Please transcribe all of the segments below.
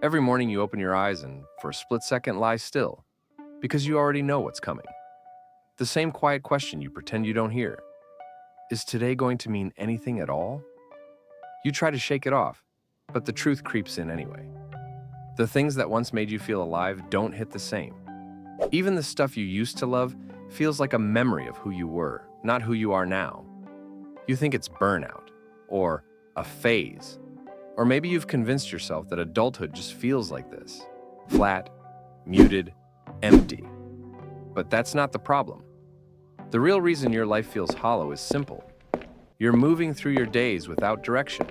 Every morning you open your eyes and, for a split second, lie still, because you already know what's coming. The same quiet question you pretend you don't hear. Is today going to mean anything at all? You try to shake it off, but the truth creeps in anyway. The things that once made you feel alive don't hit the same. Even the stuff you used to love feels like a memory of who you were, not who you are now. You think it's burnout, or a phase, or maybe you've convinced yourself that adulthood just feels like this. Flat, muted, empty. But that's not the problem. The real reason your life feels hollow is simple. You're moving through your days without direction.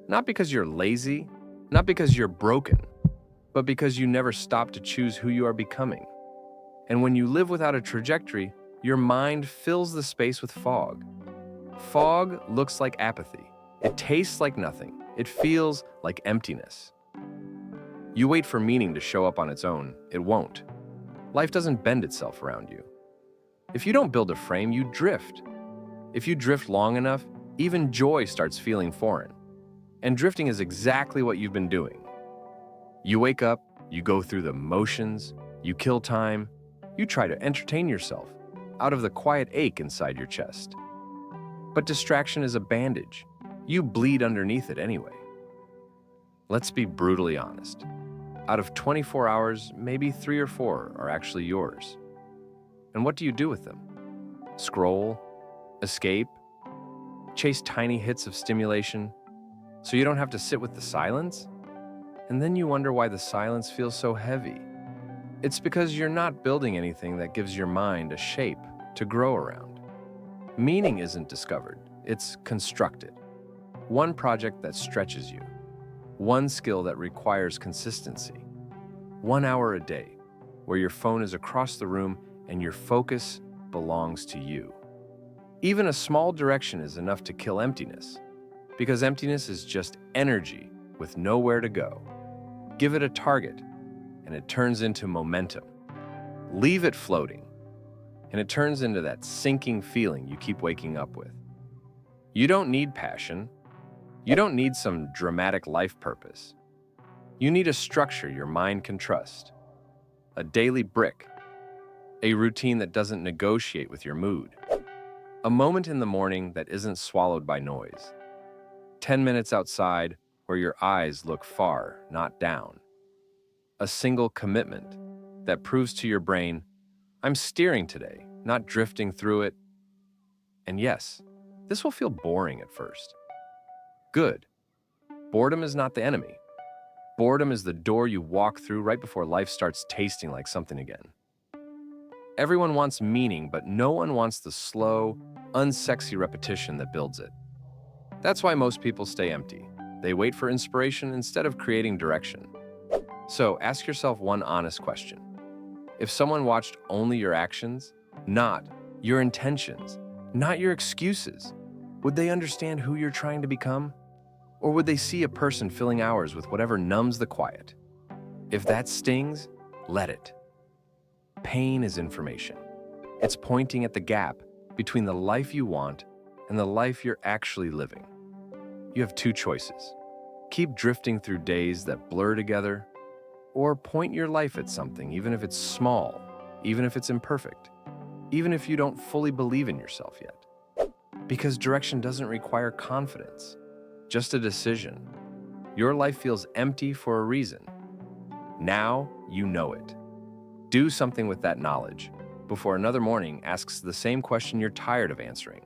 Not because you're lazy, not because you're broken, but because you never stop to choose who you are becoming. And when you live without a trajectory, your mind fills the space with fog. Fog looks like apathy. It tastes like nothing. It feels like emptiness. You wait for meaning to show up on its own. It won't. Life doesn't bend itself around you. If you don't build a frame, you drift. If you drift long enough, even joy starts feeling foreign. And drifting is exactly what you've been doing. You wake up, you go through the motions, you kill time, you try to entertain yourself out of the quiet ache inside your chest. But distraction is a bandage. You bleed underneath it anyway. Let's be brutally honest. Out of 24 hours, maybe 3 or 4 are actually yours. And what do you do with them? Scroll? Escape? Chase tiny hits of stimulation so you don't have to sit with the silence? And then you wonder why the silence feels so heavy. It's because you're not building anything that gives your mind a shape to grow around. Meaning isn't discovered, it's constructed. One project that stretches you. One skill that requires consistency. 1 hour a day, where your phone is across the room and your focus belongs to you. Even a small direction is enough to kill emptiness, because emptiness is just energy with nowhere to go. Give it a target, and it turns into momentum. Leave it floating, and it turns into that sinking feeling you keep waking up with. You don't need passion. You don't need some dramatic life purpose. You need a structure your mind can trust. A daily brick. A routine that doesn't negotiate with your mood. A moment in the morning that isn't swallowed by noise. 10 minutes outside where your eyes look far, not down. A single commitment that proves to your brain, I'm steering today, not drifting through it. And yes, this will feel boring at first. Good. Boredom is not the enemy. Boredom is the door you walk through right before life starts tasting like something again. Everyone wants meaning, but no one wants the slow, unsexy repetition that builds it. That's why most people stay empty. They wait for inspiration instead of creating direction. So ask yourself one honest question. If someone watched only your actions, not your intentions, not your excuses, would they understand who you're trying to become? Or would they see a person filling hours with whatever numbs the quiet? If that stings, let it. Pain is information. It's pointing at the gap between the life you want and the life you're actually living. You have 2 choices. Keep drifting through days that blur together, or point your life at something, even if it's small, even if it's imperfect, even if you don't fully believe in yourself yet. Because direction doesn't require confidence, just a decision. Your life feels empty for a reason. Now you know it. Do something with that knowledge before another morning asks the same question you're tired of answering.